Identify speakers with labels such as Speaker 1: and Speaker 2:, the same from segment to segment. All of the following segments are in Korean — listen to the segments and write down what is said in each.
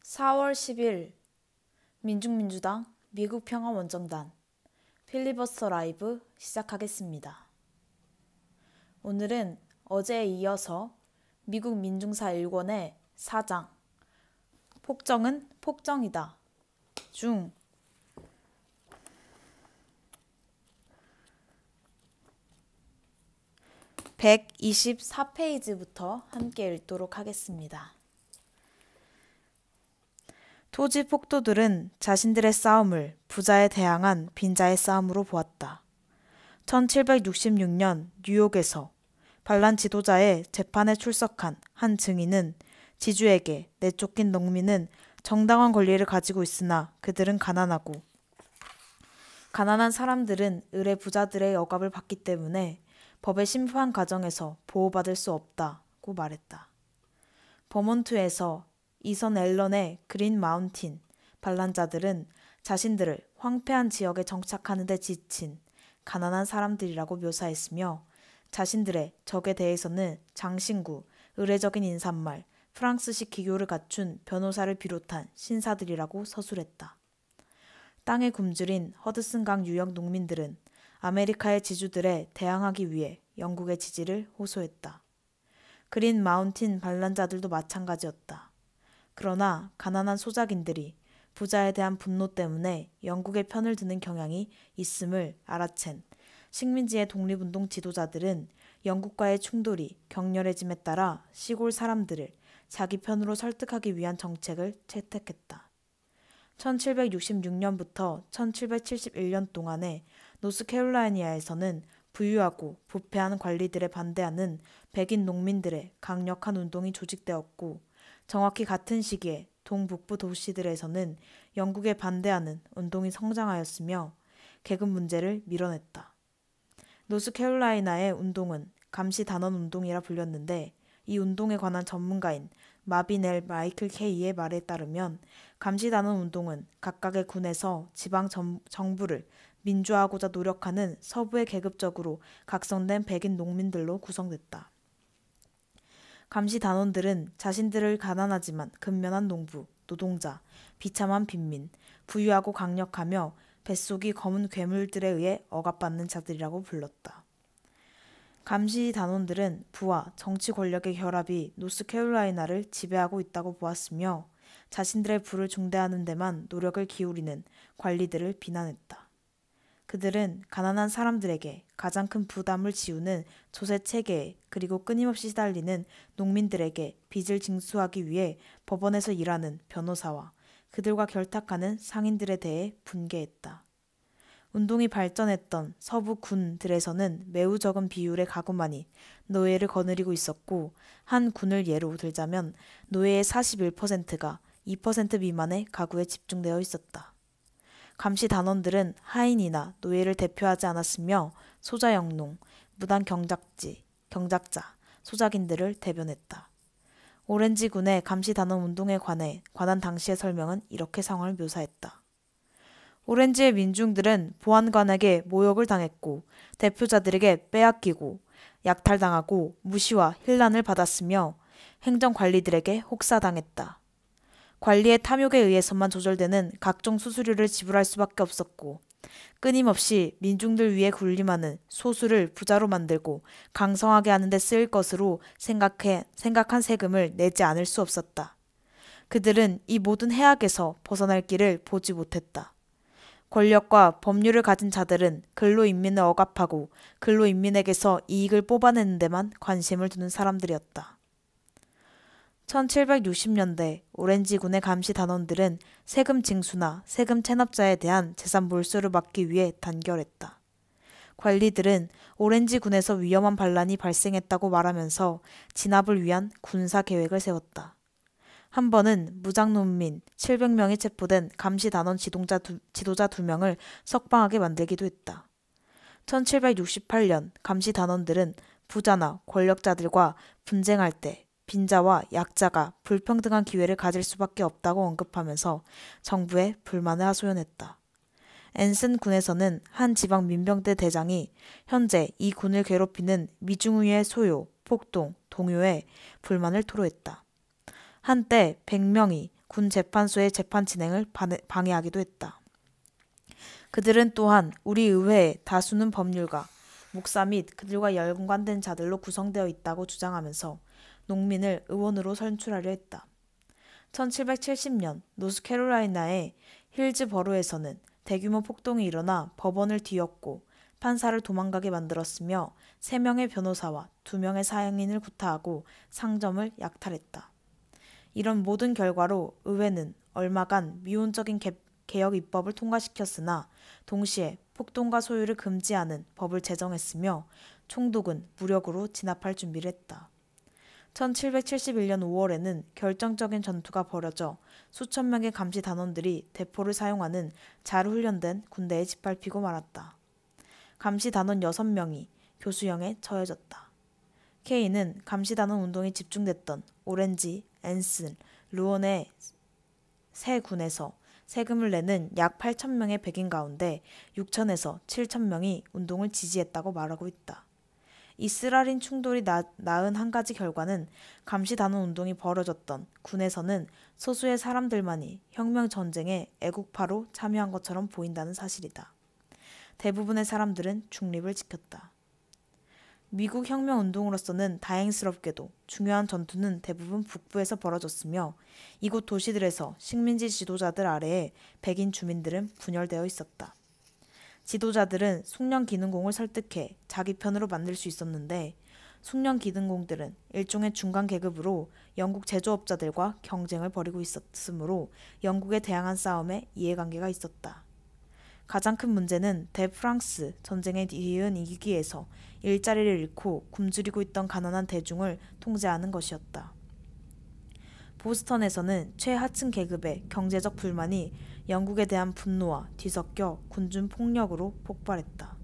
Speaker 1: 4월 10일 민중민주당 미국평화원정단 필리버스터 라이브 시작하겠습니다. 오늘은 어제에 이어서 미국 민중사 1권의 4장 폭정은 폭정이다 중 124페이지부터 함께 읽도록 하겠습니다. 토지 폭도들은 자신들의 싸움을 부자에 대항한 빈자의 싸움으로 보았다. 1766년 뉴욕에서 반란 지도자의 재판에 출석한 한 증인은 지주에게 내쫓긴 농민은 정당한 권리를 가지고 있으나 그들은 가난하고 가난한 사람들은 의뢰 부자들의 억압을 받기 때문에 법의 심판 과정에서 보호받을 수 없다고 말했다. 버몬트에서 이선 앨런의 그린 마운틴 반란자들은 자신들을 황폐한 지역에 정착하는 데 지친 가난한 사람들이라고 묘사했으며 자신들의 적에 대해서는 장신구, 의례적인 인사말, 프랑스식 기교를 갖춘 변호사를 비롯한 신사들이라고 서술했다. 땅에 굶주린 허드슨강 유역 농민들은 아메리카의 지주들에 대항하기 위해 영국의 지지를 호소했다. 그린 마운틴 반란자들도 마찬가지였다. 그러나 가난한 소작인들이 부자에 대한 분노 때문에 영국의 편을 드는 경향이 있음을 알아챈 식민지의 독립운동 지도자들은 영국과의 충돌이 격렬해짐에 따라 시골 사람들을 자기 편으로 설득하기 위한 정책을 채택했다. 1766년부터 1771년 동안에 노스캐롤라이나에서는 부유하고 부패한 관리들에 반대하는 백인 농민들의 강력한 운동이 조직되었고 정확히 같은 시기에 동북부 도시들에서는 영국에 반대하는 운동이 성장하였으며 계급 문제를 밀어냈다. 노스캐롤라이나의 운동은 감시단원 운동이라 불렸는데 이 운동에 관한 전문가인 마빈 엘 마이클 케이의 말에 따르면 감시단원 운동은 각각의 군에서 지방 정부를 민주화하고자 노력하는 서부의 계급적으로 각성된 백인 농민들로 구성됐다. 감시단원들은 자신들을 가난하지만 근면한 농부, 노동자, 비참한 빈민, 부유하고 강력하며 뱃속이 검은 괴물들에 의해 억압받는 자들이라고 불렀다. 감시단원들은 부와 정치 권력의 결합이 노스캐롤라이나를 지배하고 있다고 보았으며 자신들의 부를 중대하는 데만 노력을 기울이는 관리들을 비난했다. 그들은 가난한 사람들에게 가장 큰 부담을 지우는 조세 체계에 그리고 끊임없이 시달리는 농민들에게 빚을 징수하기 위해 법원에서 일하는 변호사와 그들과 결탁하는 상인들에 대해 분개했다. 운동이 발전했던 서부 군들에서는 매우 적은 비율의 가구만이 노예를 거느리고 있었고 한 군을 예로 들자면 노예의 41%가 2% 미만의 가구에 집중되어 있었다. 감시단원들은 하인이나 노예를 대표하지 않았으며 소자영농, 무단 경작자, 소작인들을 대변했다. 오렌지군의 감시단원 운동에 관한 당시의 설명은 이렇게 상황을 묘사했다. 오렌지의 민중들은 보안관에게 모욕을 당했고 대표자들에게 빼앗기고 약탈당하고 무시와 힐난을 받았으며 행정관리들에게 혹사당했다. 관리의 탐욕에 의해서만 조절되는 각종 수수료를 지불할 수밖에 없었고 끊임없이 민중들 위에 군림하는 소수를 부자로 만들고 강성하게 하는 데 쓰일 것으로 생각한 세금을 내지 않을 수 없었다. 그들은 이 모든 해악에서 벗어날 길을 보지 못했다. 권력과 법률을 가진 자들은 근로인민을 억압하고 근로인민에게서 이익을 뽑아내는 데만 관심을 두는 사람들이었다. 1760년대 오렌지군의 감시단원들은 세금 징수나 세금 체납자에 대한 재산 몰수를 막기 위해 단결했다. 관리들은 오렌지군에서 위험한 반란이 발생했다고 말하면서 진압을 위한 군사 계획을 세웠다. 한 번은 무장농민 700명이 체포된 감시단원 지도자 2명을 석방하게 만들기도 했다. 1768년 감시단원들은 부자나 권력자들과 분쟁할 때 빈자와 약자가 불평등한 기회를 가질 수밖에 없다고 언급하면서 정부에 불만을 하소연했다. 앤슨 군에서는 한 지방 민병대 대장이 현재 이 군을 괴롭히는 미중의의 소요, 폭동, 동요에 불만을 토로했다. 한때 100명이 군 재판소의 재판 진행을 방해하기도 했다. 그들은 또한 우리 의회의 다수는 법률가, 목사 및 그들과 연관된 자들로 구성되어 있다고 주장하면서 농민을 의원으로 선출하려 했다. 1770년 노스캐롤라이나의 힐즈버로에서는 대규모 폭동이 일어나 법원을 뒤엎고 판사를 도망가게 만들었으며 3명의 변호사와 2명의 사형인을 구타하고 상점을 약탈했다. 이런 모든 결과로 의회는 얼마간 미온적인 개혁 입법을 통과시켰으나 동시에 폭동과 소유를 금지하는 법을 제정했으며 총독은 무력으로 진압할 준비를 했다. 1771년 5월에는 결정적인 전투가 벌어져 수천 명의 감시 단원들이 대포를 사용하는 잘 훈련된 군대에 짓밟히고 말았다. 감시 단원 6명이 교수형에 처해졌다. 케이는 감시 단원 운동이 집중됐던 오렌지, 앤슨, 루온의 세 군에서 세금을 내는 약 8,000명의 백인 가운데 6,000에서 7,000명이 운동을 지지했다고 말하고 있다. 이스라엘 충돌이 낳은 한 가지 결과는 감시 단원 운동이 벌어졌던 군에서는 소수의 사람들만이 혁명 전쟁에 애국파로 참여한 것처럼 보인다는 사실이다. 대부분의 사람들은 중립을 지켰다. 미국 혁명 운동으로서는 다행스럽게도 중요한 전투는 대부분 북부에서 벌어졌으며 이곳 도시들에서 식민지 지도자들 아래에 백인 주민들은 분열되어 있었다. 지도자들은 숙련기능공을 설득해 자기 편으로 만들 수 있었는데 숙련기능공들은 일종의 중간 계급으로 영국 제조업자들과 경쟁을 벌이고 있었으므로 영국에 대항한 싸움에 이해관계가 있었다. 가장 큰 문제는 대프랑스 전쟁에 이은 위기에서 일자리를 잃고 굶주리고 있던 가난한 대중을 통제하는 것이었다. 보스턴에서는 최하층 계급의 경제적 불만이 영국에 대한 분노와 뒤섞여 군중 폭력으로 폭발했다.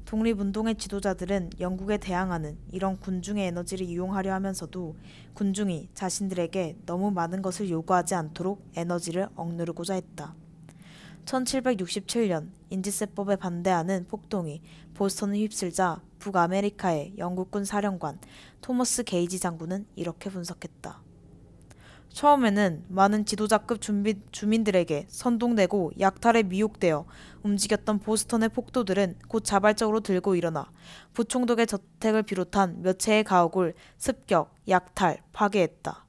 Speaker 1: 독립운동의 지도자들은 영국에 대항하는 이런 군중의 에너지를 이용하려 하면서도 군중이 자신들에게 너무 많은 것을 요구하지 않도록 에너지를 억누르고자 했다. 1767년 인지세법에 반대하는 폭동이 보스턴을 휩쓸자 북아메리카의 영국군 사령관 토머스 게이지 장군은 이렇게 분석했다. 처음에는 많은 지도자급 주민들에게 선동되고 약탈에 미혹되어 움직였던 보스턴의 폭도들은 곧 자발적으로 들고 일어나 부총독의 저택을 비롯한 몇 채의 가옥을 습격, 약탈, 파괴했다.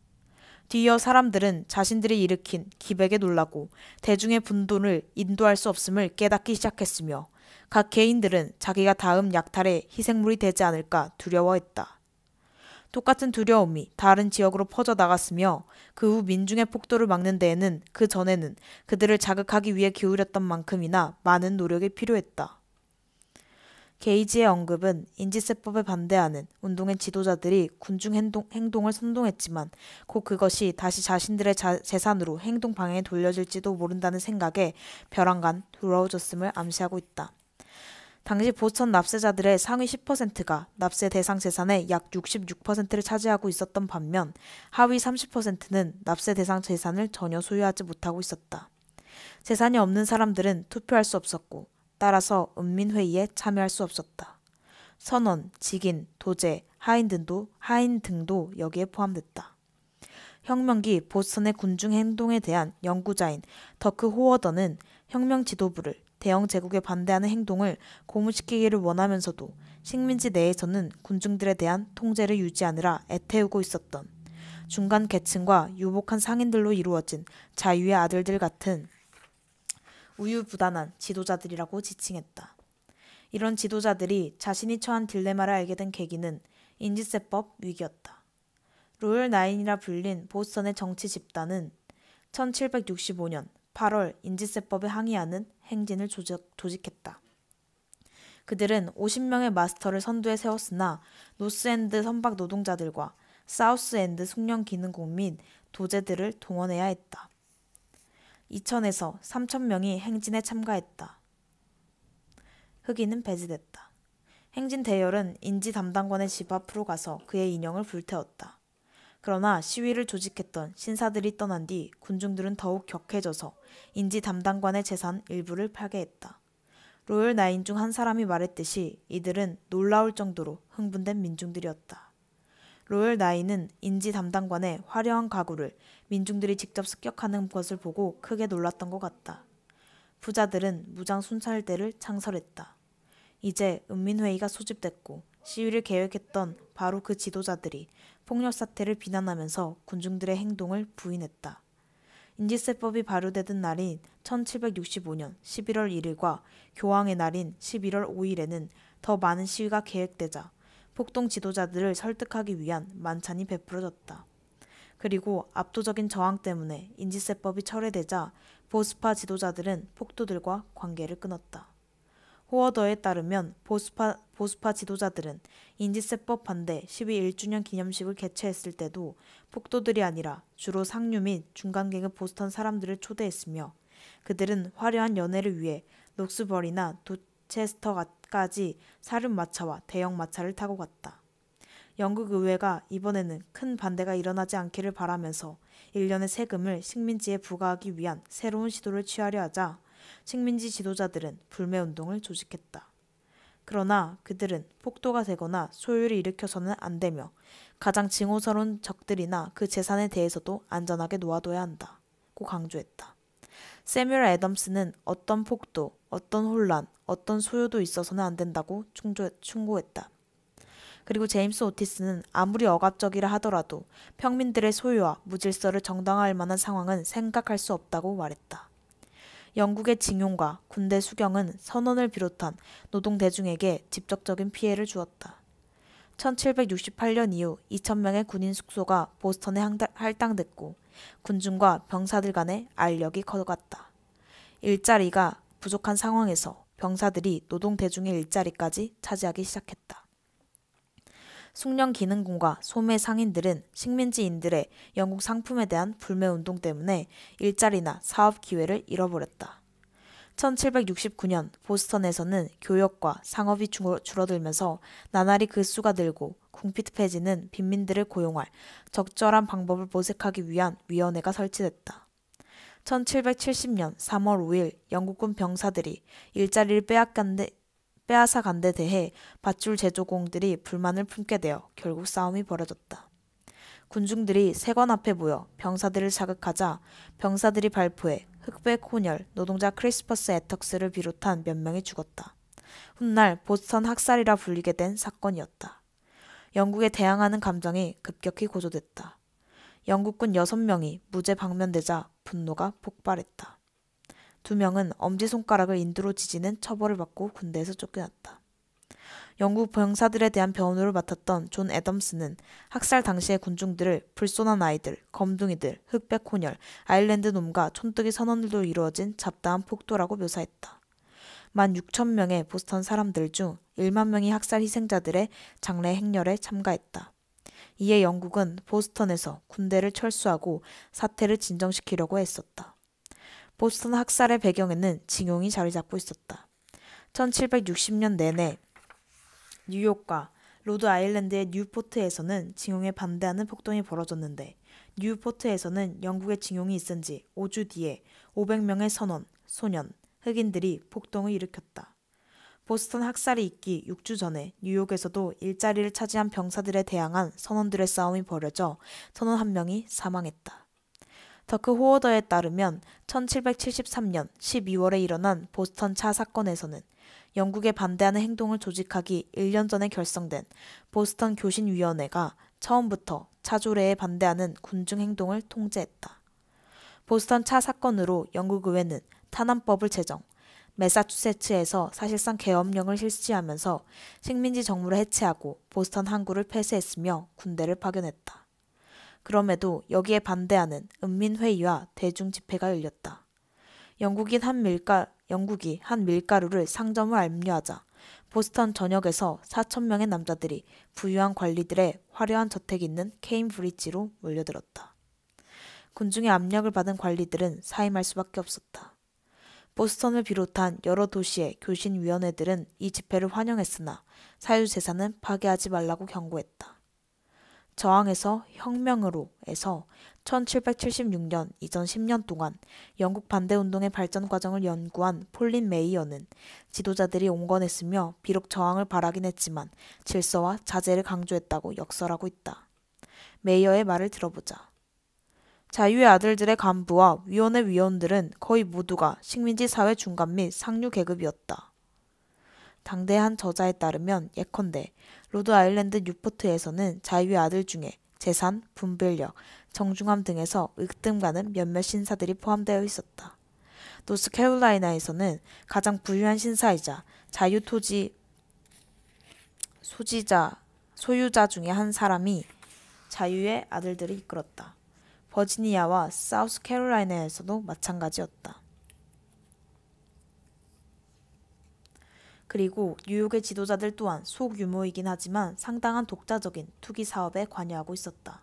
Speaker 1: 뒤이어 사람들은 자신들이 일으킨 기백에 놀라고 대중의 분노를 인도할 수 없음을 깨닫기 시작했으며 각 개인들은 자기가 다음 약탈의 희생물이 되지 않을까 두려워했다. 똑같은 두려움이 다른 지역으로 퍼져나갔으며 그 후 민중의 폭도를 막는 데에는 그 전에는 그들을 자극하기 위해 기울였던 만큼이나 많은 노력이 필요했다. 게이지의 언급은 인지세법에 반대하는 운동의 지도자들이 군중 행동을 선동했지만 곧 그것이 다시 자신들의 재산으로 행동 방향에 돌려질지도 모른다는 생각에 벼랑간 두려워졌음을 암시하고 있다. 당시 보스턴 납세자들의 상위 10%가 납세 대상 재산의 약 66%를 차지하고 있었던 반면 하위 30%는 납세 대상 재산을 전혀 소유하지 못하고 있었다. 재산이 없는 사람들은 투표할 수 없었고 따라서 은민회의에 참여할 수 없었다. 선원, 직인, 도제, 하인 등도 여기에 포함됐다. 혁명기 보스턴의 군중 행동에 대한 연구자인 더크 호워더는 혁명 지도부를 대영 제국에 반대하는 행동을 고무시키기를 원하면서도 식민지 내에서는 군중들에 대한 통제를 유지하느라 애태우고 있었던 중간 계층과 유복한 상인들로 이루어진 자유의 아들들 같은 우유부단한 지도자들이라고 지칭했다. 이런 지도자들이 자신이 처한 딜레마를 알게 된 계기는 인지세법 위기였다. 로열 나인이라 불린 보스턴의 정치 집단은 1765년 8월 인지세법에 항의하는 행진을 조직했다. 그들은 50명의 마스터를 선두에 세웠으나 노스엔드 선박 노동자들과 사우스엔드 숙련기능공 및 도제들을 동원해야 했다. 2,000에서 3,000명이 행진에 참가했다. 흑인은 배제됐다. 행진 대열은 인지 담당관의 집 앞으로 가서 그의 인형을 불태웠다. 그러나 시위를 조직했던 신사들이 떠난 뒤 군중들은 더욱 격해져서 인지 담당관의 재산 일부를 파괴했다. 로열 나인 중 한 사람이 말했듯이 이들은 놀라울 정도로 흥분된 민중들이었다. 로열 나이는 인지 담당관의 화려한 가구를 민중들이 직접 습격하는 것을 보고 크게 놀랐던 것 같다. 부자들은 무장 순찰대를 창설했다. 이제 은민회의가 소집됐고 시위를 계획했던 바로 그 지도자들이 폭력 사태를 비난하면서 군중들의 행동을 부인했다. 인지세법이 발효되던 날인 1765년 11월 1일과 교황의 날인 11월 5일에는 더 많은 시위가 계획되자 폭동 지도자들을 설득하기 위한 만찬이 베풀어졌다. 그리고 압도적인 저항 때문에 인지세법이 철회되자 보수파 지도자들은 폭도들과 관계를 끊었다. 호어더에 따르면 보수파 지도자들은 인지세법 반대 12.1주년 기념식을 개최했을 때도 폭도들이 아니라 주로 상류 및 중간계급 보스턴 사람들을 초대했으며 그들은 화려한 연회를 위해 록스버리나 도체스터까지 사륜마차와 대형 마차를 타고 갔다. 영국 의회가 이번에는 큰 반대가 일어나지 않기를 바라면서 일련의 세금을 식민지에 부과하기 위한 새로운 시도를 취하려 하자 식민지 지도자들은 불매운동을 조직했다. 그러나 그들은 폭도가 되거나 소요를 일으켜서는 안 되며 가장 징후스러운 적들이나 그 재산에 대해서도 안전하게 놓아둬야 한다고 강조했다. 세뮤얼 애덤스는 어떤 폭도, 어떤 혼란, 어떤 소요도 있어서는 안 된다고 충고했다. 그리고 제임스 오티스는 아무리 억압적이라 하더라도 평민들의 소유와 무질서를 정당화할 만한 상황은 생각할 수 없다고 말했다. 영국의 징용과 군대 수경은 선원을 비롯한 노동 대중에게 직접적인 피해를 주었다. 1768년 이후 2,000명의 군인 숙소가 보스턴에 할당됐고 군중과 병사들 간의 알력이 커갔다. 일자리가 부족한 상황에서 병사들이 노동 대중의 일자리까지 차지하기 시작했다. 숙련 기능군과 소매 상인들은 식민지인들의 영국 상품에 대한 불매운동 때문에 일자리나 사업 기회를 잃어버렸다. 1769년 보스턴에서는 교역과 상업이 줄어들면서 나날이 그 수가 늘고 궁핍 폐지는 빈민들을 고용할 적절한 방법을 모색하기 위한 위원회가 설치됐다. 1770년 3월 5일 영국군 병사들이 일자리를 빼앗아 간 데 대해 밧줄 제조공들이 불만을 품게 되어 결국 싸움이 벌어졌다. 군중들이 세관 앞에 모여 병사들을 자극하자 병사들이 발포해 흑백 혼혈 노동자 크리스퍼스 애턱스를 비롯한 몇 명이 죽었다. 훗날 보스턴 학살이라 불리게 된 사건이었다. 영국에 대항하는 감정이 급격히 고조됐다. 영국군 6명이 무죄 방면되자 분노가 폭발했다. 2명은 엄지손가락을 인두로 지지는 처벌을 받고 군대에서 쫓겨났다. 영국 병사들에 대한 변호를 맡았던 존 애덤스는 학살 당시의 군중들을 불손한 아이들, 검둥이들, 흑백 혼혈, 아일랜드 놈과 촌뜨기 선원들로 이루어진 잡다한 폭도라고 묘사했다. 16,000명의 보스턴 사람들 중 1만 명이 학살 희생자들의 장례 행렬에 참가했다. 이에 영국은 보스턴에서 군대를 철수하고 사태를 진정시키려고 애썼다. 보스턴 학살의 배경에는 징용이 자리 잡고 있었다. 1760년 내내 뉴욕과 로드 아일랜드의 뉴포트에서는 징용에 반대하는 폭동이 벌어졌는데 뉴포트에서는 영국의 징용이 있은 지 5주 뒤에 500명의 선원, 소년, 흑인들이 폭동을 일으켰다. 보스턴 학살이 있기 6주 전에 뉴욕에서도 일자리를 차지한 병사들에 대항한 선원들의 싸움이 벌어져 선원 1명이 사망했다. 더크 호어더에 따르면 1773년 12월에 일어난 보스턴 차 사건에서는 영국에 반대하는 행동을 조직하기 1년 전에 결성된 보스턴 교신위원회가 처음부터 차조례에 반대하는 군중 행동을 통제했다. 보스턴 차 사건으로 영국 의회는 탄압법을 제정, 매사추세츠에서 사실상 계엄령을 실시하면서 식민지 정부를 해체하고 보스턴 항구를 폐쇄했으며 군대를 파견했다. 그럼에도 여기에 반대하는 은민회의와 대중집회가 열렸다. 영국이 한 밀가루를 상점을 압류하자 보스턴 전역에서 4,000명의 남자들이 부유한 관리들의 화려한 저택이 있는 케임브리지로 몰려들었다. 군중의 압력을 받은 관리들은 사임할 수밖에 없었다. 보스턴을 비롯한 여러 도시의 교신위원회들은 이 집회를 환영했으나 사유재산은 파괴하지 말라고 경고했다. 저항에서 혁명으로에서 1776년 이전 10년 동안 영국 반대운동의 발전 과정을 연구한 폴린 메이어는 지도자들이 온건했으며 비록 저항을 바라긴 했지만 질서와 자제를 강조했다고 역설하고 있다. 메이어의 말을 들어보자. 자유의 아들들의 간부와 위원회 위원들은 거의 모두가 식민지 사회 중간 및 상류 계급이었다. 당대 한 저자에 따르면 예컨대 로드 아일랜드 뉴포트에서는 자유의 아들 중에 재산, 분별력, 정중함 등에서 으뜸가는 몇몇 신사들이 포함되어 있었다. 노스캐롤라이나에서는 가장 부유한 신사이자 자유 토지 소유자 중에 한 사람이 자유의 아들들을 이끌었다. 버지니아와 사우스캐롤라이나에서도 마찬가지였다. 그리고 뉴욕의 지도자들 또한 소규모이긴 하지만 상당한 독자적인 투기 사업에 관여하고 있었다.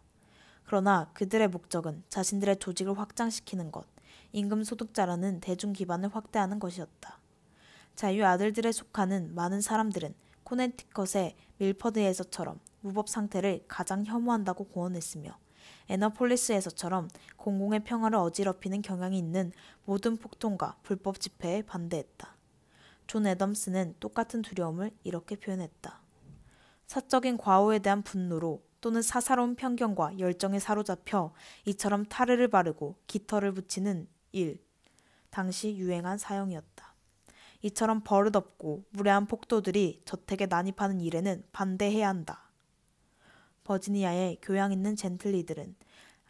Speaker 1: 그러나 그들의 목적은 자신들의 조직을 확장시키는 것, 임금 소득자라는 대중 기반을 확대하는 것이었다. 자유의 아들들에 속하는 많은 사람들은 코네티컷의 밀퍼드에서처럼 무법 상태를 가장 혐오한다고 공언했으며 애너폴리스에서처럼 공공의 평화를 어지럽히는 경향이 있는 모든 폭동과 불법 집회에 반대했다. 존 애덤스는 똑같은 두려움을 이렇게 표현했다. 사적인 과오에 대한 분노로 또는 사사로운 편견과 열정에 사로잡혀 이처럼 타르를 바르고 깃털을 붙이는 일, 당시 유행한 사형이었다. 이처럼 버릇없고 무례한 폭도들이 저택에 난입하는 일에는 반대해야 한다. 버지니아의 교양 있는 젠틀리들은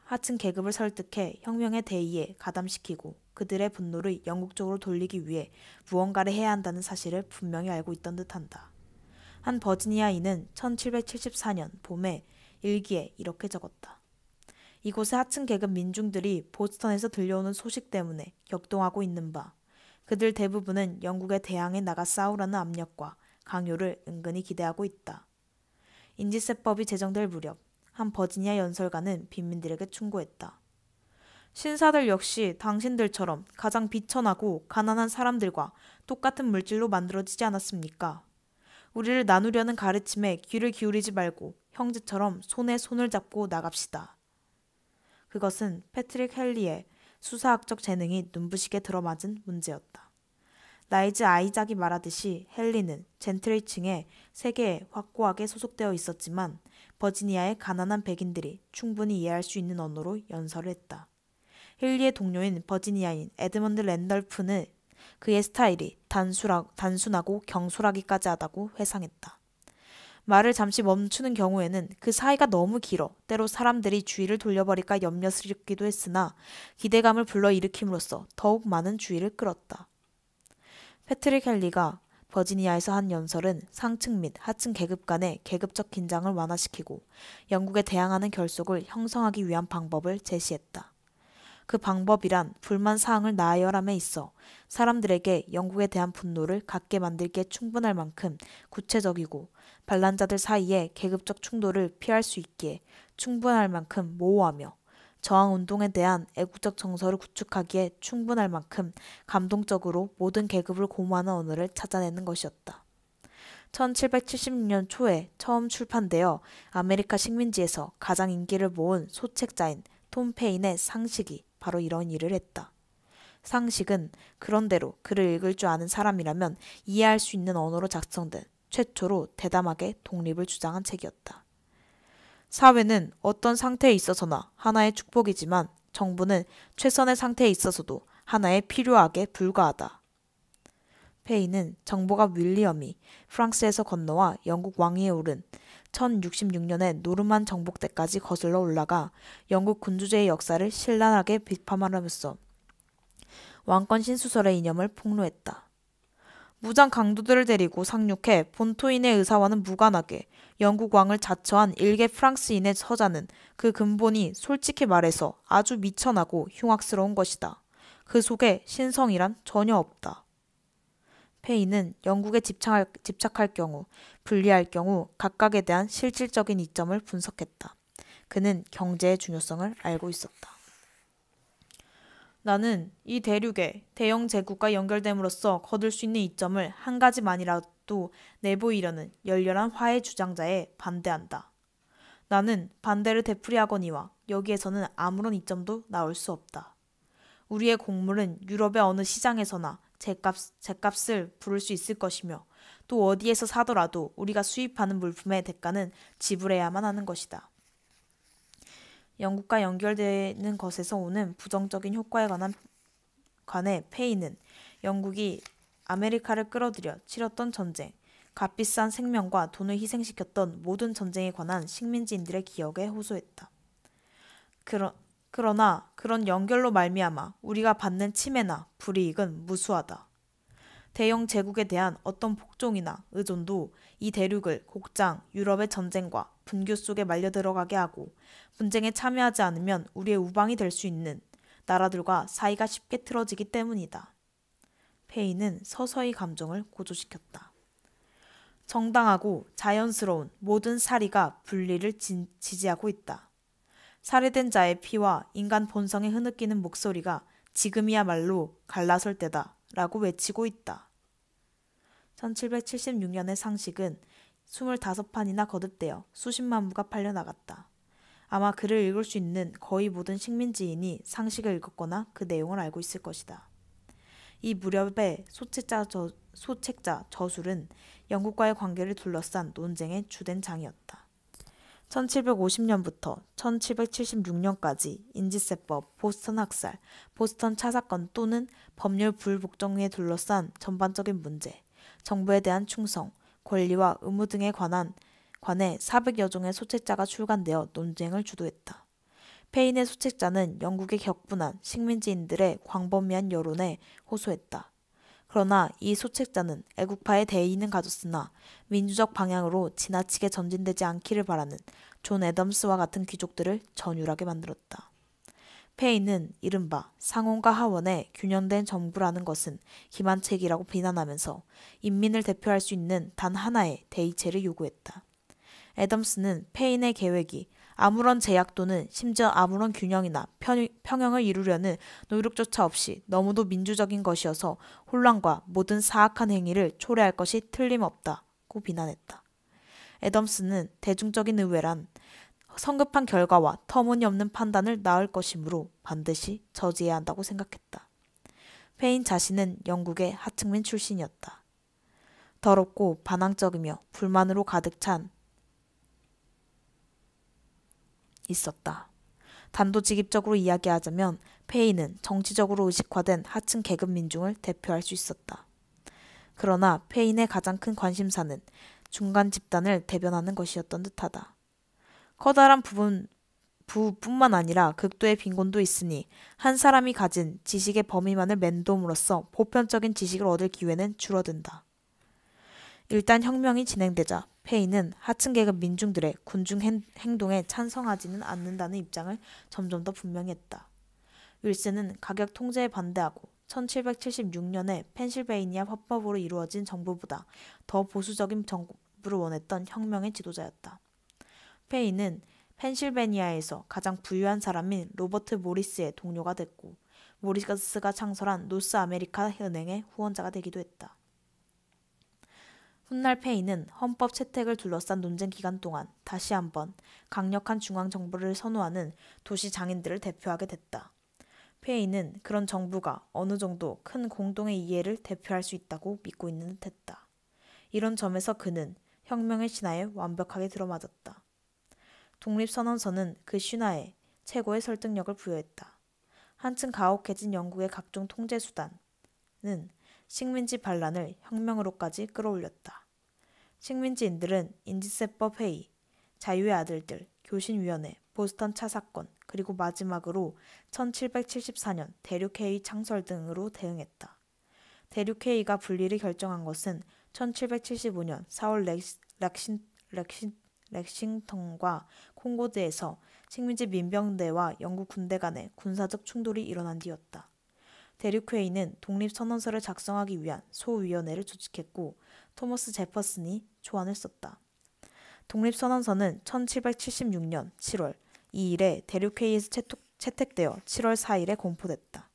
Speaker 1: 하층 계급을 설득해 혁명의 대의에 가담시키고 그들의 분노를 영국 쪽으로 돌리기 위해 무언가를 해야 한다는 사실을 분명히 알고 있던 듯한다. 한 버지니아인은 1774년 봄에 일기에 이렇게 적었다. 이곳의 하층 계급 민중들이 보스턴에서 들려오는 소식 때문에 격동하고 있는 바, 그들 대부분은 영국에 대항해 나가 싸우라는 압력과 강요를 은근히 기대하고 있다. 인지세법이 제정될 무렵 한 버지니아 연설가는 빈민들에게 충고했다. 신사들 역시 당신들처럼 가장 비천하고 가난한 사람들과 똑같은 물질로 만들어지지 않았습니까? 우리를 나누려는 가르침에 귀를 기울이지 말고 형제처럼 손에 손을 잡고 나갑시다. 그것은 패트릭 헨리의 수사학적 재능이 눈부시게 들어맞은 문제였다. 라이즈 아이작이 말하듯이 헨리는 젠틀리층의 세계에 확고하게 소속되어 있었지만 버지니아의 가난한 백인들이 충분히 이해할 수 있는 언어로 연설을 했다. 헨리의 동료인 버지니아인 에드먼드 랜덜프는 그의 스타일이 단순하고 경솔하기까지 하다고 회상했다. 말을 잠시 멈추는 경우에는 그 사이가 너무 길어 때로 사람들이 주의를 돌려버릴까 염려스럽기도 했으나 기대감을 불러일으킴으로써 더욱 많은 주의를 끌었다. 패트릭 헨리가 버지니아에서 한 연설은 상층 및 하층 계급 간의 계급적 긴장을 완화시키고 영국에 대항하는 결속을 형성하기 위한 방법을 제시했다. 그 방법이란 불만 사항을 나열함에 있어 사람들에게 영국에 대한 분노를 갖게 만들기에 충분할 만큼 구체적이고 반란자들 사이에 계급적 충돌을 피할 수 있기에 충분할 만큼 모호하며 저항운동에 대한 애국적 정서를 구축하기에 충분할 만큼 감동적으로 모든 계급을 고무하는 언어를 찾아내는 것이었다. 1776년 초에 처음 출판되어 아메리카 식민지에서 가장 인기를 모은 소책자인 톰 페인의 상식이 바로 이런 일을 했다. 상식은 그런대로 글을 읽을 줄 아는 사람이라면 이해할 수 있는 언어로 작성된 최초로 대담하게 독립을 주장한 책이었다. 사회는 어떤 상태에 있어서나 하나의 축복이지만 정부는 최선의 상태에 있어서도 하나의 필요하게 불과하다. 페이는 정보가 윌리엄이 프랑스에서 건너와 영국 왕위에 오른 1066년의 노르만 정복 때까지 거슬러 올라가 영국 군주제의 역사를 신랄하게 비판하면서 왕권 신수설의 이념을 폭로했다. 무장 강도들을 데리고 상륙해 본토인의 의사와는 무관하게 영국 왕을 자처한 일개 프랑스인의 서자는 그 근본이 솔직히 말해서 아주 미천하고 흉악스러운 것이다. 그 속에 신성이란 전혀 없다. 페이는 영국에 집착할 경우, 분리할 경우 각각에 대한 실질적인 이점을 분석했다. 그는 경제의 중요성을 알고 있었다. 나는 이 대륙에 대영 제국과 연결됨으로써 거둘 수 있는 이점을 한 가지만이라도 내보이려는 열렬한 화해 주장자에 반대한다. 나는 반대를 되풀이하거니와 여기에서는 아무런 이점도 나올 수 없다. 우리의 곡물은 유럽의 어느 시장에서나 제값을 부를 수 있을 것이며 또 어디에서 사더라도 우리가 수입하는 물품의 대가는 지불해야만 하는 것이다. 영국과 연결되는 것에서 오는 부정적인 효과에 관해 페이는 영국이 아메리카를 끌어들여 치렀던 전쟁, 값비싼 생명과 돈을 희생시켰던 모든 전쟁에 관한 식민지인들의 기억에 호소했다. 그러나 그런 연결로 말미암아 우리가 받는 침해나 불이익은 무수하다. 대영 제국에 대한 어떤 복종이나 의존도 이 대륙을 곡장, 유럽의 전쟁과 분교 속에 말려 들어가게 하고 분쟁에 참여하지 않으면 우리의 우방이 될 수 있는 나라들과 사이가 쉽게 틀어지기 때문이다. 페이는 서서히 감정을 고조시켰다. 정당하고 자연스러운 모든 사리가 분리를 지지하고 있다. 살해된 자의 피와 인간 본성에 흐느끼는 목소리가 지금이야말로 갈라설 때다 라고 외치고 있다. 1776년의 상식은 25판이나 거듭되어 수십만 부가 팔려나갔다. 아마 글을 읽을 수 있는 거의 모든 식민지인이 상식을 읽었거나 그 내용을 알고 있을 것이다. 이 무렵의 소책자 저술은 영국과의 관계를 둘러싼 논쟁의 주된 장이었다. 1750년부터 1776년까지 인지세법, 보스턴 학살, 보스턴 차사건 또는 법률 불복종에 둘러싼 전반적인 문제, 정부에 대한 충성, 권리와 의무 등에 관해 400여 종의 소책자가 출간되어 논쟁을 주도했다. 페인의 소책자는 영국의 격분한 식민지인들의 광범위한 여론에 호소했다. 그러나 이 소책자는 애국파의 대의는 가졌으나 민주적 방향으로 지나치게 전진되지 않기를 바라는 존 애덤스와 같은 귀족들을 전율하게 만들었다. 페인은 이른바 상원과 하원의 균형된 정부라는 것은 기만책이라고 비난하면서 인민을 대표할 수 있는 단 하나의 대의체를 요구했다. 애덤스는 페인의 계획이 아무런 제약 또는 심지어 아무런 균형이나 평형을 이루려는 노력조차 없이 너무도 민주적인 것이어서 혼란과 모든 사악한 행위를 초래할 것이 틀림없다고 비난했다. 애덤스는 대중적인 의회란 성급한 결과와 터무니없는 판단을 낳을 것이므로 반드시 저지해야 한다고 생각했다. 페인 자신은 영국의 하층민 출신이었다. 더럽고 반항적이며 불만으로 가득 찬 있었다. 단도직입적으로 이야기하자면 페인은 정치적으로 의식화된 하층 계급 민중을 대표할 수 있었다. 그러나 페인의 가장 큰 관심사는 중간 집단을 대변하는 것이었던 듯하다. 커다란 부뿐만 아니라 극도의 빈곤도 있으니 한 사람이 가진 지식의 범위만을 맴돔으로써 보편적인 지식을 얻을 기회는 줄어든다. 일단 혁명이 진행되자 페인은 하층 계급 민중들의 군중 행동에 찬성하지는 않는다는 입장을 점점 더 분명히 했다. 윌슨은 가격 통제에 반대하고 1776년에 펜실베이니아 화법으로 이루어진 정부보다 더 보수적인 정부를 원했던 혁명의 지도자였다. 페인은 펜실베니아에서 가장 부유한 사람인 로버트 모리스의 동료가 됐고 모리스가 창설한 노스 아메리카 은행의 후원자가 되기도 했다. 훗날 페인은 헌법 채택을 둘러싼 논쟁 기간 동안 다시 한번 강력한 중앙정부를 선호하는 도시 장인들을 대표하게 됐다. 페인은 그런 정부가 어느 정도 큰 공동의 이해를 대표할 수 있다고 믿고 있는 듯했다. 이런 점에서 그는 혁명의 신화에 완벽하게 들어맞았다. 독립선언서는 그 신화에 최고의 설득력을 부여했다. 한층 가혹해진 영국의 각종 통제수단은 식민지 반란을 혁명으로까지 끌어올렸다. 식민지인들은 인지세법 회의, 자유의 아들들, 교신위원회, 보스턴 차사건, 그리고 마지막으로 1774년 대륙회의 창설 등으로 대응했다. 대륙회의가 분리를 결정한 것은 1775년 4월 렉싱턴과 콩고드에서 식민지 민병대와 영국 군대 간의 군사적 충돌이 일어난 뒤였다. 대륙회의는 독립선언서를 작성하기 위한 소위원회를 조직했고 토머스 제퍼슨이 초안을 썼다. 독립선언서는 1776년 7월 2일에 대륙회의에서 채택되어 7월 4일에 공포됐다.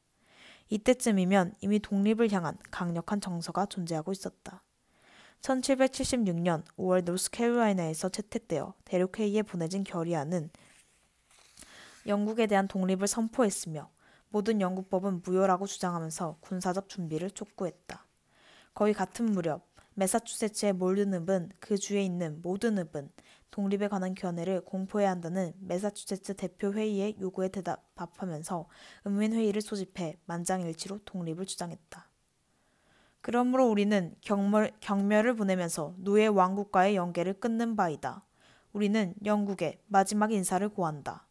Speaker 1: 이때쯤이면 이미 독립을 향한 강력한 정서가 존재하고 있었다. 1776년 5월 노스캐롤라이나에서 채택되어 대륙회의에 보내진 결의안은 영국에 대한 독립을 선포했으며 모든 영국법은 무효라고 주장하면서 군사적 준비를 촉구했다. 거의 같은 무렵 매사추세츠의 몰든 읍은 그 주에 있는 모든 읍은 독립에 관한 견해를 공포해야 한다는 매사추세츠 대표 회의의 요구에 답하면서 은민회의를 소집해 만장일치로 독립을 주장했다. 그러므로 우리는 경멸을 보내면서 노예 왕국과의 연계를 끊는 바이다. 우리는 영국에 마지막 인사를 고한다.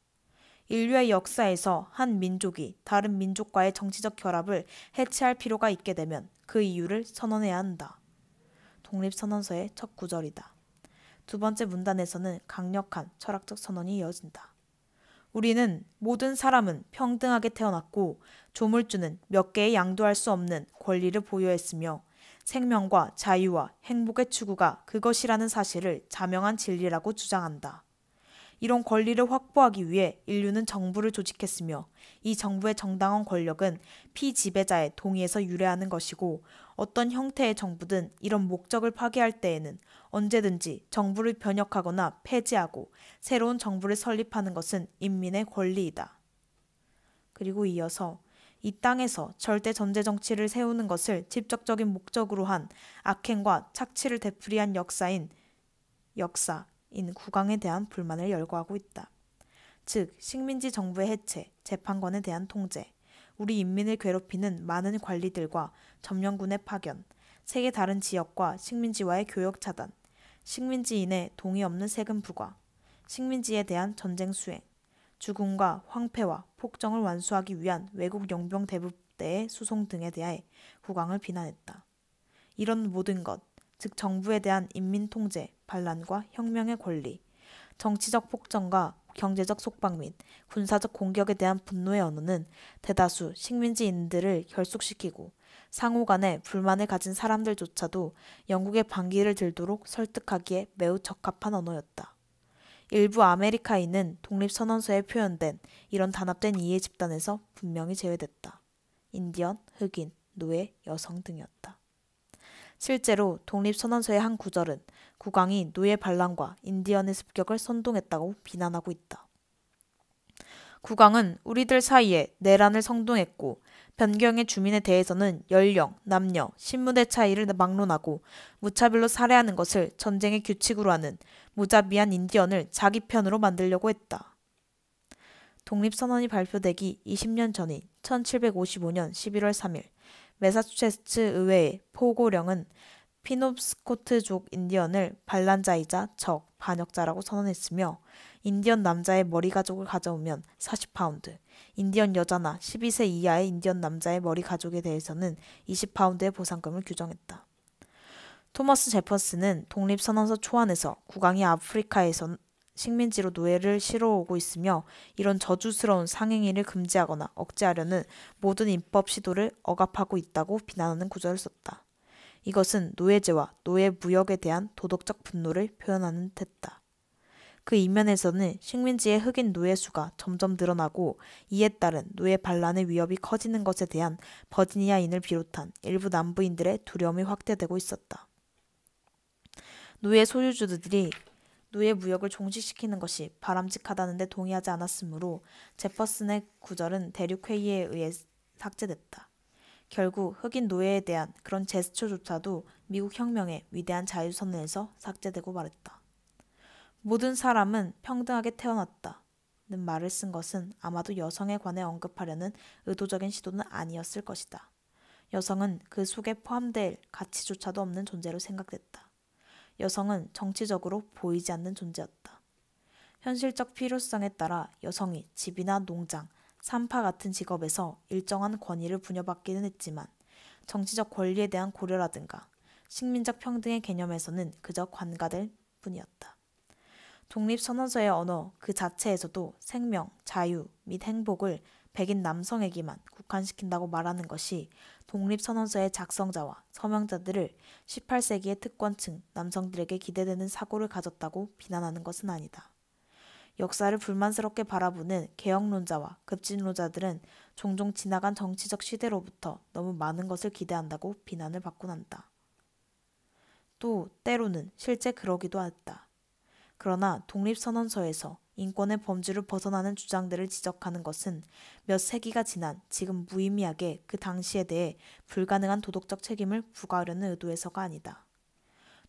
Speaker 1: 인류의 역사에서 한 민족이 다른 민족과의 정치적 결합을 해체할 필요가 있게 되면 그 이유를 선언해야 한다. 독립선언서의 첫 구절이다. 두 번째 문단에서는 강력한 철학적 선언이 이어진다. 우리는 모든 사람은 평등하게 태어났고 조물주는 몇 개의 양도할 수 없는 권리를 보유했으며 생명과 자유와 행복의 추구가 그것이라는 사실을 자명한 진리라고 주장한다. 이런 권리를 확보하기 위해 인류는 정부를 조직했으며 이 정부의 정당한 권력은 피지배자의 동의에서 유래하는 것이고 어떤 형태의 정부든 이런 목적을 파괴할 때에는 언제든지 정부를 변혁하거나 폐지하고 새로운 정부를 설립하는 것은 인민의 권리이다. 그리고 이어서 이 땅에서 절대 전제 정치를 세우는 것을 직접적인 목적으로 한 악행과 착취를 되풀이한 역사인 국왕에 대한 불만을 열거하고 있다. 즉 식민지 정부의 해체, 재판관에 대한 통제, 우리 인민을 괴롭히는 많은 관리들과 점령군의 파견, 세계 다른 지역과 식민지와의 교역 차단, 식민지인의 동의 없는 세금 부과, 식민지에 대한 전쟁 수행, 죽음과 황폐와 폭정을 완수하기 위한 외국 용병 대부대의 수송 등에 대해 국왕을 비난했다. 이런 모든 것, 즉 정부에 대한 인민 통제, 반란과 혁명의 권리, 정치적 폭정과 경제적 속박 및 군사적 공격에 대한 분노의 언어는 대다수 식민지인들을 결속시키고 상호 간에 불만을 가진 사람들조차도 영국의 반기를 들도록 설득하기에 매우 적합한 언어였다. 일부 아메리카인은 독립선언서에 표현된 이런 단합된 이해 집단에서 분명히 제외됐다. 인디언, 흑인, 노예, 여성 등이었다. 실제로 독립선언서의 한 구절은 국왕이 노예 반란과 인디언의 습격을 선동했다고 비난하고 있다. 국왕은 우리들 사이에 내란을 선동했고 변경의 주민에 대해서는 연령, 남녀, 신분의 차이를 막론하고 무차별로 살해하는 것을 전쟁의 규칙으로 하는 무자비한 인디언을 자기 편으로 만들려고 했다. 독립선언이 발표되기 20년 전인 1755년 11월 3일 매사추세츠 의회의 포고령은 피놉스코트족 인디언을 반란자이자 적, 반역자라고 선언했으며 인디언 남자의 머리 가죽을 가져오면 40파운드, 인디언 여자나 12세 이하의 인디언 남자의 머리 가죽에 대해서는 20파운드의 보상금을 규정했다. 토머스 제퍼슨은 독립선언서 초안에서 국왕이 아프리카에서 식민지로 노예를 실어오고 있으며 이런 저주스러운 상행위를 금지하거나 억제하려는 모든 입법 시도를 억압하고 있다고 비난하는 구절을 썼다. 이것은 노예제와 노예 무역에 대한 도덕적 분노를 표현하는 듯했다. 그 이면에서는 식민지의 흑인 노예 수가 점점 늘어나고 이에 따른 노예 반란의 위협이 커지는 것에 대한 버지니아인을 비롯한 일부 남부인들의 두려움이 확대되고 있었다. 노예 소유주들이 노예 무역을 종식시키는 것이 바람직하다는 데 동의하지 않았으므로 제퍼슨의 구절은 대륙회의에 의해 삭제됐다. 결국 흑인 노예에 대한 그런 제스처조차도 미국 혁명의 위대한 자유선언에서 삭제되고 말았다. 모든 사람은 평등하게 태어났다는 말을 쓴 것은 아마도 여성에 관해 언급하려는 의도적인 시도는 아니었을 것이다. 여성은 그 속에 포함될 가치조차도 없는 존재로 생각됐다. 여성은 정치적으로 보이지 않는 존재였다. 현실적 필요성에 따라 여성이 집이나 농장, 산파 같은 직업에서 일정한 권위를 부여받기는 했지만 정치적 권리에 대한 고려라든가 식민적 평등의 개념에서는 그저 관가될 뿐이었다. 독립선언서의 언어 그 자체에서도 생명, 자유 및 행복을 백인 남성에게만 국한시킨다고 말하는 것이 독립선언서의 작성자와 서명자들을 18세기의 특권층 남성들에게 기대되는 사고를 가졌다고 비난하는 것은 아니다. 역사를 불만스럽게 바라보는 개혁론자와 급진론자들은 종종 지나간 정치적 시대로부터 너무 많은 것을 기대한다고 비난을 받곤 한다. 또 때로는 실제 그러기도 했다. 그러나 독립선언서에서 인권의 범주를 벗어나는 주장들을 지적하는 것은 몇 세기가 지난 지금 무의미하게 그 당시에 대해 불가능한 도덕적 책임을 부과하려는 의도에서가 아니다.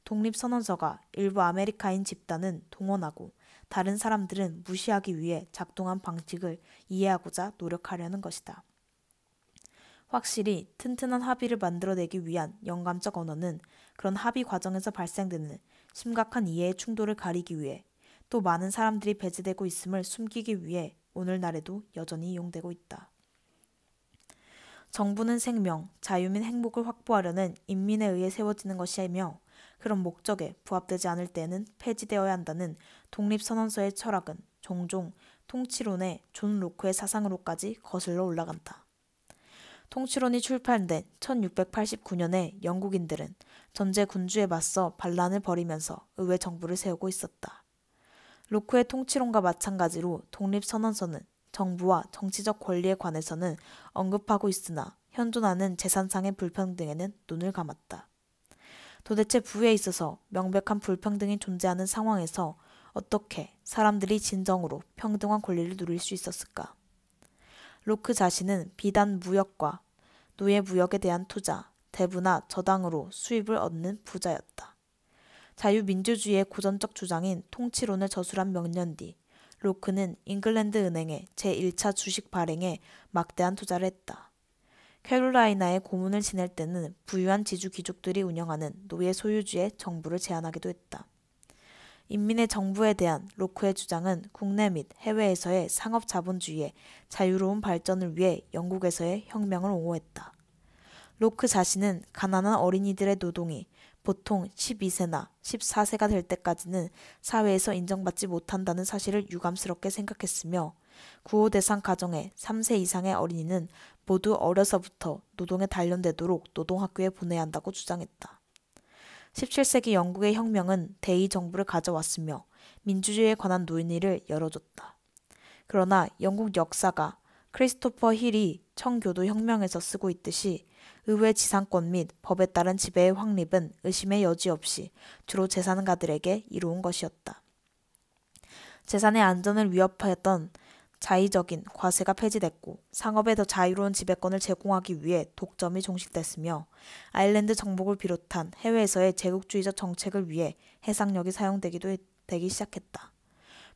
Speaker 1: 독립선언서가 일부 아메리카인 집단은 동원하고 다른 사람들은 무시하기 위해 작동한 방식을 이해하고자 노력하려는 것이다. 확실히 튼튼한 합의를 만들어내기 위한 영감적 언어는 그런 합의 과정에서 발생되는 심각한 이해의 충돌을 가리기 위해 또 많은 사람들이 배제되고 있음을 숨기기 위해 오늘날에도 여전히 이용되고 있다. 정부는 생명, 자유 및 행복을 확보하려는 인민에 의해 세워지는 것이며 그런 목적에 부합되지 않을 때에는 폐지되어야 한다는 독립선언서의 철학은 종종 통치론의 존 로크의 사상으로까지 거슬러 올라간다. 통치론이 출판된 1689년에 영국인들은 전제 군주에 맞서 반란을 벌이면서 의회 정부를 세우고 있었다. 로크의 통치론과 마찬가지로 독립선언서는 정부와 정치적 권리에 관해서는 언급하고 있으나 현존하는 재산상의 불평등에는 눈을 감았다. 도대체 부에 있어서 명백한 불평등이 존재하는 상황에서 어떻게 사람들이 진정으로 평등한 권리를 누릴 수 있었을까? 로크 자신은 비단 무역과 노예무역에 대한 투자, 대부나 저당으로 수입을 얻는 부자였다. 자유민주주의의 고전적 주장인 통치론을 저술한 몇 년 뒤 로크는 잉글랜드 은행의 제1차 주식 발행에 막대한 투자를 했다. 캐롤라이나에 고문을 지낼 때는 부유한 지주 귀족들이 운영하는 노예 소유주의 정부를 제안하기도 했다. 인민의 정부에 대한 로크의 주장은 국내 및 해외에서의 상업 자본주의의 자유로운 발전을 위해 영국에서의 혁명을 옹호했다. 로크 자신은 가난한 어린이들의 노동이 보통 12세나 14세가 될 때까지는 사회에서 인정받지 못한다는 사실을 유감스럽게 생각했으며 구호 대상 가정의 3세 이상의 어린이는 모두 어려서부터 노동에 단련되도록 노동학교에 보내야 한다고 주장했다. 17세기 영국의 혁명은 대의 정부를 가져왔으며 민주주의에 관한 논의를 열어줬다. 그러나 영국 역사가 크리스토퍼 힐이 청교도 혁명에서 쓰고 있듯이 의회 지상권 및 법에 따른 지배의 확립은 의심의 여지 없이 주로 재산가들에게 이루어온 것이었다. 재산의 안전을 위협하였던 자의적인 과세가 폐지됐고 상업에 더 자유로운 지배권을 제공하기 위해 독점이 종식됐으며 아일랜드 정복을 비롯한 해외에서의 제국주의적 정책을 위해 해상력이 되기 시작했다.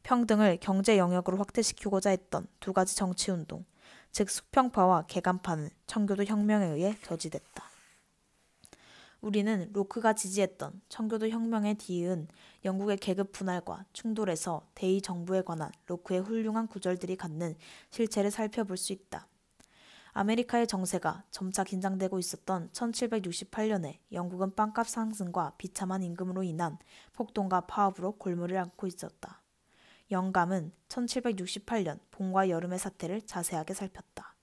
Speaker 1: 평등을 경제 영역으로 확대시키고자 했던 두 가지 정치운동, 즉 수평파와 개간파는 청교도 혁명에 의해 저지됐다. 우리는 로크가 지지했던 청교도 혁명에 뒤이은 영국의 계급 분할과 충돌에서 대의 정부에 관한 로크의 훌륭한 구절들이 갖는 실체를 살펴볼 수 있다. 아메리카의 정세가 점차 긴장되고 있었던 1768년에 영국은 빵값 상승과 비참한 임금으로 인한 폭동과 파업으로 골머리를 앓고 있었다. 영감은 1768년 봄과 여름의 사태를 자세하게 살폈다.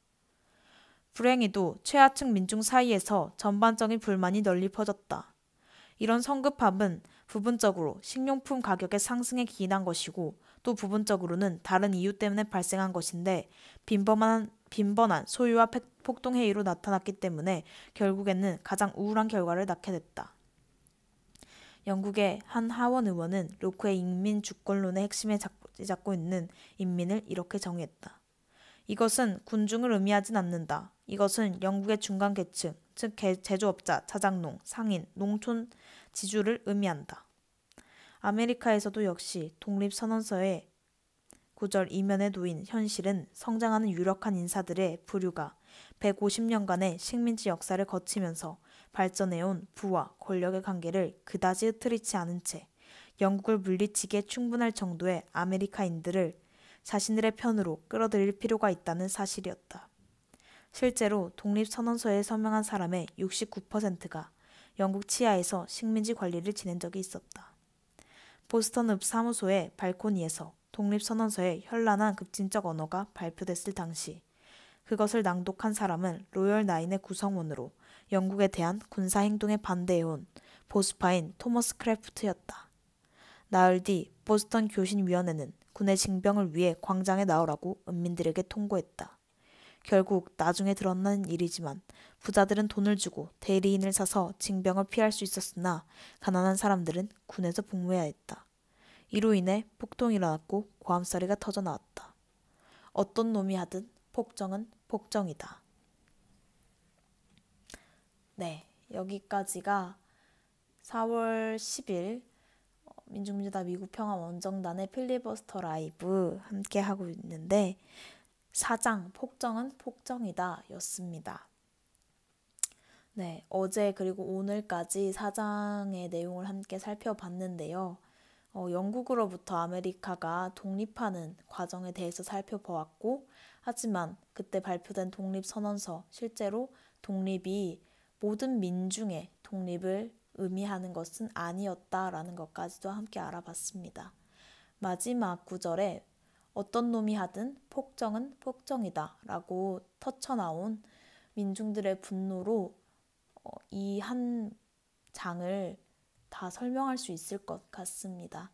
Speaker 1: 불행히도 최하층 민중 사이에서 전반적인 불만이 널리 퍼졌다. 이런 성급함은 부분적으로 식료품 가격의 상승에 기인한 것이고 또 부분적으로는 다른 이유 때문에 발생한 것인데 빈번한 소유와 폭동 해이로 나타났기 때문에 결국에는 가장 우울한 결과를 낳게 됐다. 영국의 한 하원 의원은 로크의 인민 주권론의 핵심에 잡고 있는 인민을 이렇게 정의했다. 이것은 군중을 의미하진 않는다. 이것은 영국의 중간 계층, 즉 제조업자, 자작농, 상인, 농촌 지주를 의미한다. 아메리카에서도 역시 독립선언서의 구절 이면에 놓인 현실은 성장하는 유력한 인사들의 부류가 150년간의 식민지 역사를 거치면서 발전해온 부와 권력의 관계를 그다지 흐트리지 않은 채 영국을 물리치기에 충분할 정도의 아메리카인들을 자신들의 편으로 끌어들일 필요가 있다는 사실이었다. 실제로 독립선언서에 서명한 사람의 69%가 영국 치하에서 식민지 관리를 지낸 적이 있었다. 보스턴 읍 사무소의 발코니에서 독립선언서의 현란한 급진적 언어가 발표됐을 당시 그것을 낭독한 사람은 로열 나인의 구성원으로 영국에 대한 군사행동에 반대해온 보수파인 토머스 크래프트였다. 나흘 뒤 보스턴 교신위원회는 군의 징병을 위해 광장에 나오라고 은민들에게 통고했다. 결국 나중에 드러난 일이지만 부자들은 돈을 주고 대리인을 사서 징병을 피할 수 있었으나 가난한 사람들은 군에서 복무해야 했다. 이로 인해 폭동이 일어났고 고함소리가 터져나왔다. 어떤 놈이 하든 폭정은 폭정이다. 네, 여기까지가 4월 10일 민중민주당 미국평화원정단의 필리버스터 라이브 함께 하고 있는데 사장 폭정은 폭정이다 였습니다. 네, 어제 그리고 오늘까지 사장의 내용을 함께 살펴봤는데요. 영국으로부터 아메리카가 독립하는 과정에 대해서 살펴보았고, 하지만 그때 발표된 독립선언서, 실제로 독립이 모든 민중의 독립을 의미하는 것은 아니었다라는 것까지도 함께 알아봤습니다. 마지막 구절에 어떤 놈이 하든 폭정은 폭정이다 라고 터쳐나온 민중들의 분노로 이 한 장을 다 설명할 수 있을 것 같습니다.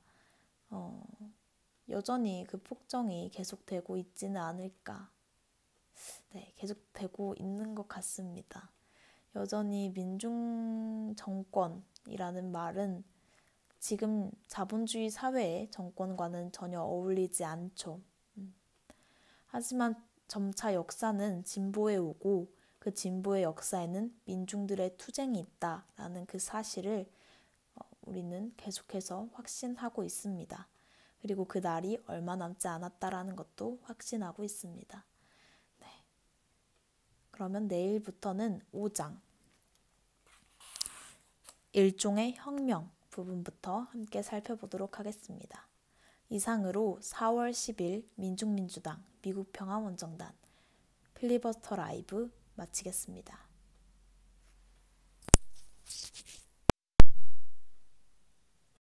Speaker 1: 여전히 그 폭정이 계속되고 있지는 않을까. 네, 계속되고 있는 것 같습니다. 여전히 민중 정권이라는 말은 지금 자본주의 사회의 정권과는 전혀 어울리지 않죠. 하지만 점차 역사는 진보해 오고 그 진보의 역사에는 민중들의 투쟁이 있다라는 그 사실을 우리는 계속해서 확신하고 있습니다. 그리고 그 날이 얼마 남지 않았다라는 것도 확신하고 있습니다. 네. 그러면 내일부터는 5장 일종의 혁명 부분부터 함께 살펴보도록 하겠습니다. 이상으로 4월 10일 민중민주당 미국평화원정단 필리버스터 라이브 마치겠습니다.